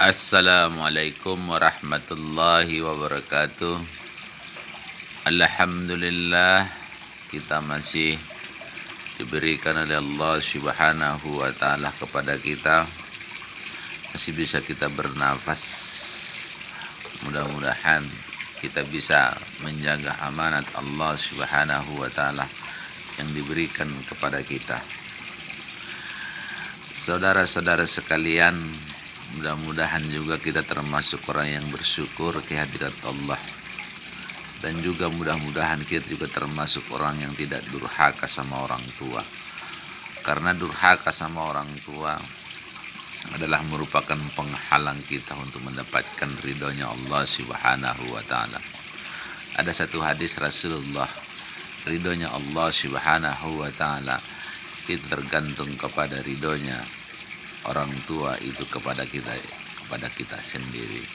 Assalamualaikum warahmatullahi wabarakatuh. Alhamdulillah, kita masih diberikan oleh Allah Subhanahu wa taala kepada kita, masih bisa kita bernafas. Mudah-mudahan kita bisa menjaga amanat Allah Subhanahu wa taala yang diberikan kepada kita. Saudara-saudara sekalian, mudah-mudahan juga kita termasuk orang yang bersyukur kehadirat Allah. Dan juga mudah-mudahan kita juga termasuk orang yang tidak durhaka sama orang tua. Karena durhaka sama orang tua adalah merupakan penghalang kita untuk mendapatkan ridhonya Allah Subhanahu wa taala. Ada satu hadis Rasulullah, ridhonya Allah Subhanahu wa taala itu tergantung kepada ridhonya orang tua itu kepada kita sendiri.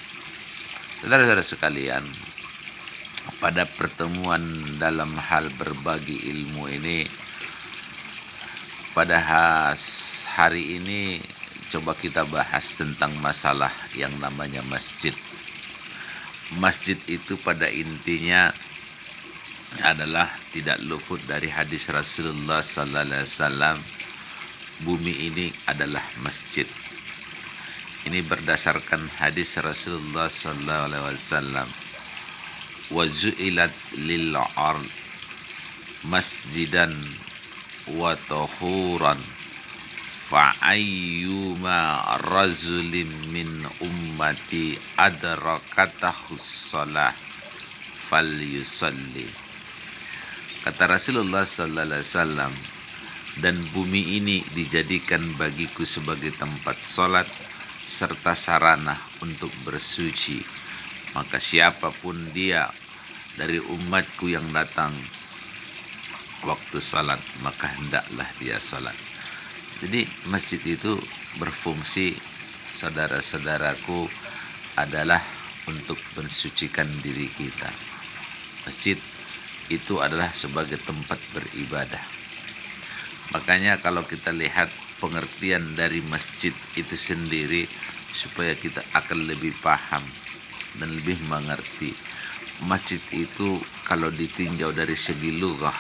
Saudara-saudara sekalian, pada pertemuan dalam hal berbagi ilmu ini, pada hari ini coba kita bahas tentang masalah yang namanya masjid. Masjid itu pada intinya adalah tidak luput dari hadis Rasulullah sallallahu alaihi wasallam, bumi ini adalah masjid. Ini berdasarkan hadis Rasulullah sallallahu alaihi wasallam, wa ju'ilat lil ard masjidan wa tahuran fa ayyuma rajulin min ummati adrakatahu shalah falyusalli. Kata Rasulullah sallallahu alaihi wasallam, dan bumi ini dijadikan bagiku sebagai tempat sholat serta sarana untuk bersuci. Maka siapapun dia dari umatku yang datang waktu sholat, maka hendaklah dia sholat. Jadi masjid itu berfungsi, saudara-saudaraku, adalah untuk mensucikan diri kita. Masjid itu adalah sebagai tempat beribadah. Makanya kalau kita lihat pengertian dari masjid itu sendiri, supaya kita akan lebih paham dan lebih mengerti. Masjid itu kalau ditinjau dari segi lughah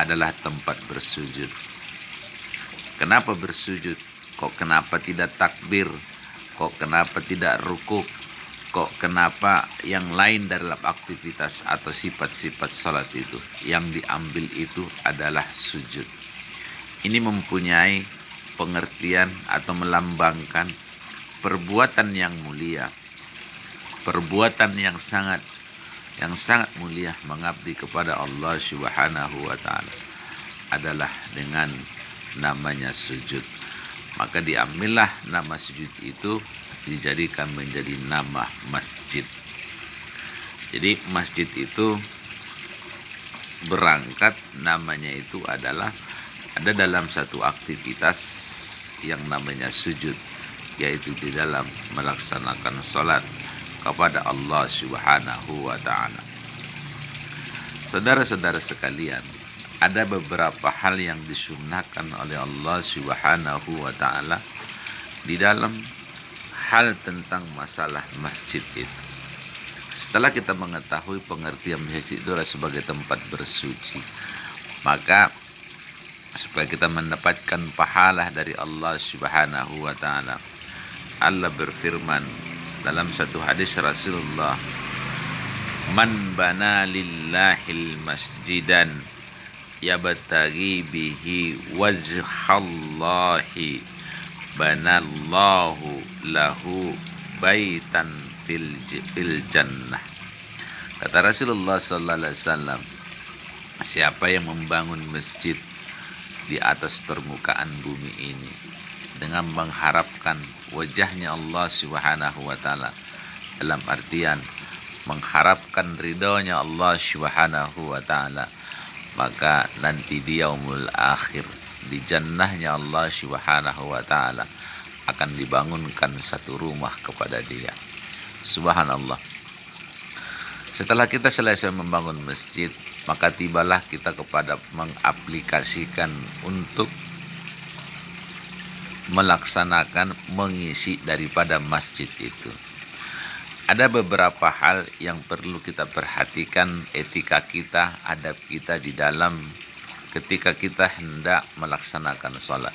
adalah tempat bersujud. Kenapa bersujud? Kok kenapa tidak takbir? Kok kenapa tidak rukuk? Kok kenapa yang lain dalam aktivitas atau sifat-sifat salat itu yang diambil itu adalah sujud. Ini mempunyai pengertian atau melambangkan perbuatan yang mulia, perbuatan yang sangat mulia, mengabdi kepada Allah Subhanahu wa taala adalah dengan namanya sujud. Maka diambillah nama sujud itu dijadikan menjadi nama masjid. Jadi masjid itu berangkat namanya itu adalah ada dalam satu aktivitas yang namanya sujud, yaitu di dalam melaksanakan sholat kepada Allah Subhanahu wa ta'ala. Saudara-saudara sekalian, ada beberapa hal yang disunnahkan oleh Allah Subhanahu wa ta'ala di dalam hal tentang masalah masjid itu. Setelah kita mengetahui pengertian masjid itu adalah sebagai tempat bersuci, maka supaya kita mendapatkan pahala dari Allah Subhanahu wa ta'ala, Allah berfirman dalam satu hadis Rasulullah, man bana lillahil masjidan yabtaghi bihi wajhallahi banallahu lahu baitan fil jannah. Kata Rasulullah sallallahu alaihi wasallam, siapa yang membangun masjid di atas permukaan bumi ini dengan mengharapkan wajahnya Allah Subhanahu wa taala, dalam artian mengharapkan ridhonya Allah Subhanahu wa taala, maka nanti di yaumul akhir, di jannahnya Allah Subhanahu wa taala, akan dibangunkan satu rumah kepada dia. Subhanallah. Setelah kita selesai membangun masjid, maka tibalah kita kepada mengaplikasikan untuk melaksanakan, mengisi daripada masjid itu. Ada beberapa hal yang perlu kita perhatikan, etika kita, adab kita di dalam ketika kita hendak melaksanakan sholat.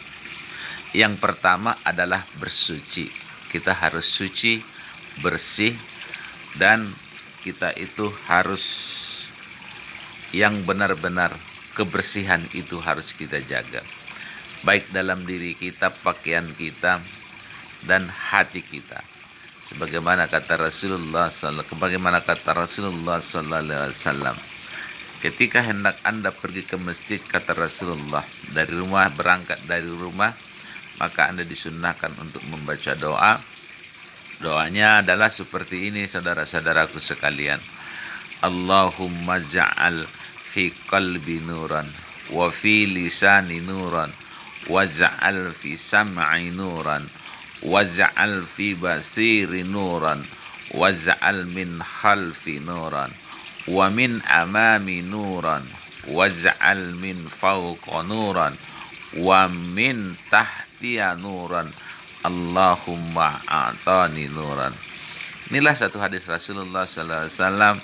Yang pertama adalah bersuci. Kita harus suci, bersih, dan kita itu harus yang benar-benar kebersihan itu harus kita jaga. Baik dalam diri kita, pakaian kita, dan hati kita. Sebagaimana kata Rasulullah SAW, ketika hendak Anda pergi ke masjid, kata Rasulullah, berangkat dari rumah, maka Anda disunnahkan untuk membaca doa. Doanya adalah seperti ini, saudara-saudaraku sekalian. Allahumma ja'al fi qalbi nuran, wa fi lisani nuran, wa ja'al fi sam'i nuran, waj'al fi basiri nuran, waj'al min khalfi nuran, wa min amami nuran, waj'al min fawqa nuran, wa min tahtiya nuran, Allahumma a'tani nuran. Inilah satu hadis Rasulullah sallallahu alaihi wasallam.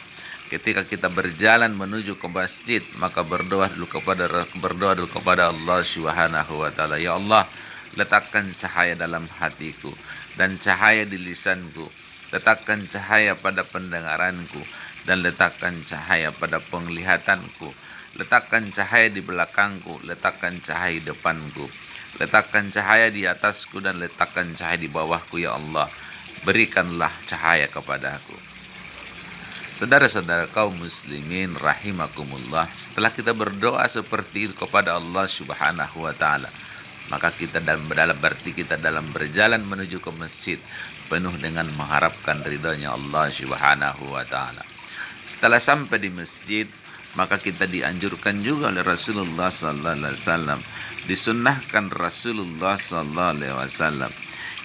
Ketika kita berjalan menuju ke masjid, maka berdoa dulu kepada Allah Subhanahu wa taala. Ya Allah, letakkan cahaya dalam hatiku dan cahaya di lisanku, letakkan cahaya pada pendengaranku dan letakkan cahaya pada penglihatanku, letakkan cahaya di belakangku, letakkan cahaya di depanku, letakkan cahaya di atasku dan letakkan cahaya di bawahku. Ya Allah, berikanlah cahaya kepadaku. Saudara-saudara kaum muslimin rahimakumullah, setelah kita berdoa seperti itu kepada Allah Subhanahu wa taala, maka kita dalam berjalan menuju ke masjid penuh dengan mengharapkan ridhonya Allah Subhanahu wa taala. Setelah sampai di masjid, maka kita dianjurkan juga oleh Rasulullah sallallahu alaihi wasallam, disunnahkan Rasulullah sallallahu alaihi wasallam,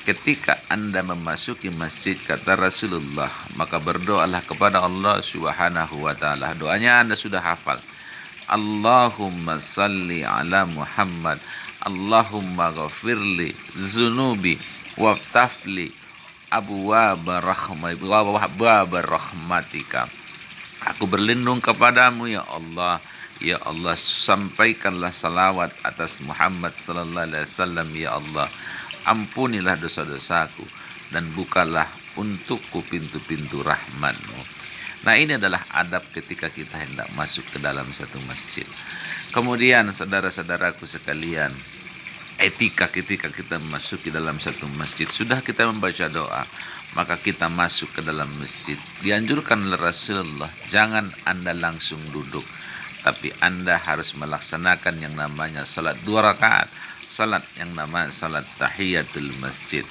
ketika Anda memasuki masjid, kata Rasulullah, maka berdoalah kepada Allah Subhanahu wa taala. Doanya Anda sudah hafal. Allahumma salli ala Muhammad, Allahumma ghafirli zunubi waftafli abwaaba rahmatika. Aku berlindung kepadamu ya Allah. Ya Allah, sampaikanlah salawat atas Muhammad sallallahu alaihi wasallam ya Allah. Ampunilah dosa-dosaku dan bukalah untukku pintu-pintu rahmat-Mu. Nah, ini adalah adab ketika kita hendak masuk ke dalam satu masjid. Kemudian saudara-saudaraku sekalian, etika ketika kita memasuki dalam satu masjid, sudah kita membaca doa, maka kita masuk ke dalam masjid. Dianjurkan oleh Rasulullah, jangan Anda langsung duduk, tapi Anda harus melaksanakan yang namanya salat 2 rakaat, salat yang namanya salat tahiyatul masjid.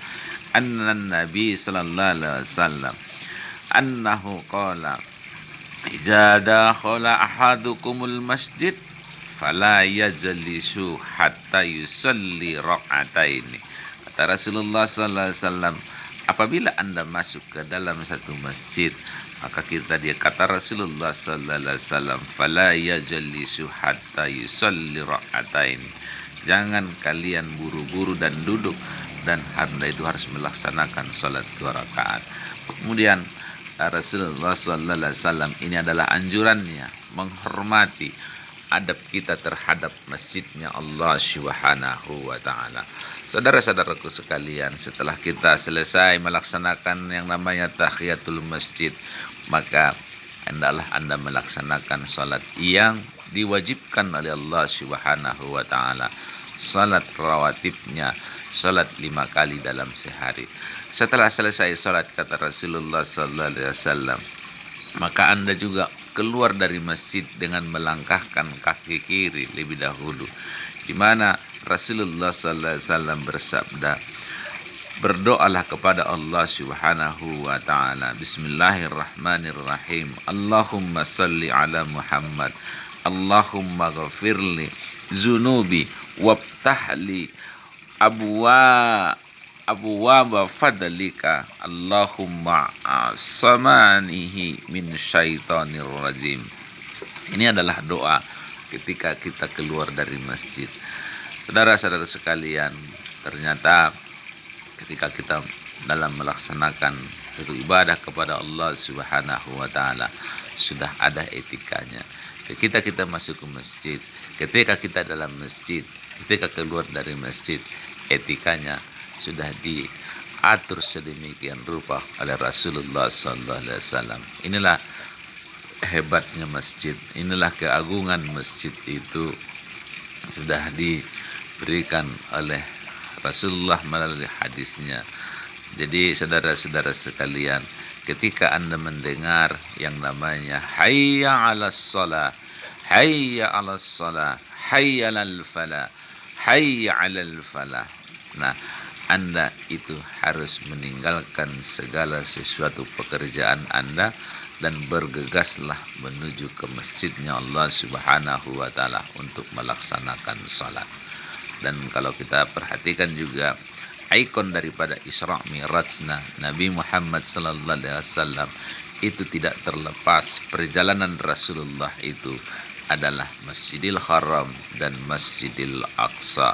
Nabi sallallahu alaihi wasallam annahu qala idza dakhala ahadukumul masjid fala yajlisu hatta yusalli rak'ataini. Kata Rasulullah sallallahu alaihi wasallam, apabila Anda masuk ke dalam satu masjid, maka kata Rasulullah sallallahu alaihi wasallam, fala yajlisu hatta yusalli rak'ataini. Jangan kalian buru-buru dan duduk, dan Anda itu harus melaksanakan salat 2 rakaat. Kemudian Rasulullah sallallahu alaihi wasallam, ini adalah anjurannya menghormati adab kita terhadap masjidnya Allah Subhanahu wa taala. Saudara-saudaraku sekalian, setelah kita selesai melaksanakan yang namanya tahiyatul masjid, maka hendaklah Anda melaksanakan salat yang diwajibkan oleh Allah Subhanahu wa taala. Salat rawatibnya, salat 5 kali dalam sehari. Setelah selesai salat, kata Rasulullah sallallahu alaihi wasallam, maka Anda juga keluar dari masjid dengan melangkahkan kaki kiri lebih dahulu, di mana Rasulullah sallallahu alaihi wasallam bersabda, berdoalah kepada Allah Subhanahu wa taala, bismillahirrahmanirrahim, Allahumma salli ala Muhammad, Allahumma ghafirli zunubi wabtahli abwaaba fadlika, Allahumma asamanihi min syaitanir rajim. Ini adalah doa ketika kita keluar dari masjid. Saudara-saudara sekalian, ternyata ketika kita dalam melaksanakan satu ibadah kepada Allah Subhanahu wa taala sudah ada etikanya. Kita masuk ke masjid, ketika kita dalam masjid, ketika keluar dari masjid, etikanya sudah diatur sedemikian rupa oleh Rasulullah sallallahu alaihi wasallam. Inilah hebatnya masjid, inilah keagungan masjid itu sudah diberikan oleh Rasulullah melalui hadisnya. Jadi saudara-saudara sekalian, ketika Anda mendengar yang namanya hayya 'alas shalah, hayya 'alas shalah, hayya 'alal falah, hayya 'alal falah. Nah, Anda itu harus meninggalkan segala sesuatu pekerjaan Anda dan bergegaslah menuju ke masjidnya Allah Subhanahu wa taala untuk melaksanakan salat. Dan kalau kita perhatikan juga ikon daripada Isra Mi'rajna Nabi Muhammad sallallahu alaihi wasallam itu tidak terlepas perjalanan Rasulullah itu adalah Masjidil Haram dan Masjidil Aqsa.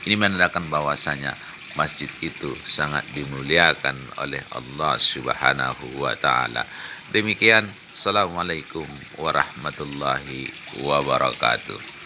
Ini menandakan bahwasanya masjid itu sangat dimuliakan oleh Allah Subhanahu wa taala. Demikian, assalamualaikum warahmatullahi wabarakatuh.